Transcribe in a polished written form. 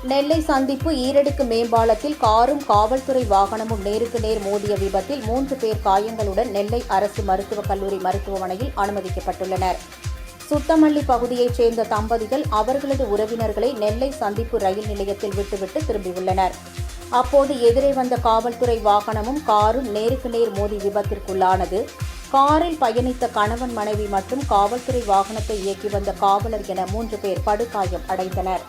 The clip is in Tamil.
நெல்லை சந்திப்பு ஈரடுக்கு மேம்பாலத்தில் காரும் காவல்துறை வாகனமும் நேருக்கு நேர் மோதிய விபத்தில் 3 பேர் காயங்களுடன் நெல்லை அரசு மருத்துவக் கல்லூரி மருத்துவமனையில் அனுமதிக்கப்பட்டுள்ளனர். சுத்தமல்லி பகுதியைச் சேர்ந்த தம்பதிகள் அவர்களது உறவினர்களை நெல்லை சந்திப்பு ரயில் நிலையத்தில் விட்டுவிட்டு திரும்பியுள்ளனர். அப்போது எதிரே வந்த காவல்துறை வாகனமும் காரும் நேருக்கு நேர் மோதி விபத்திற்குள்ளானது. காரில் பயணித்த கணவன் மனைவி மற்றும் காவல்துறை வாகனத்தை இயக்கி வந்த காவலர் என 3 பேர் படுகாயம் அடைந்தனர்.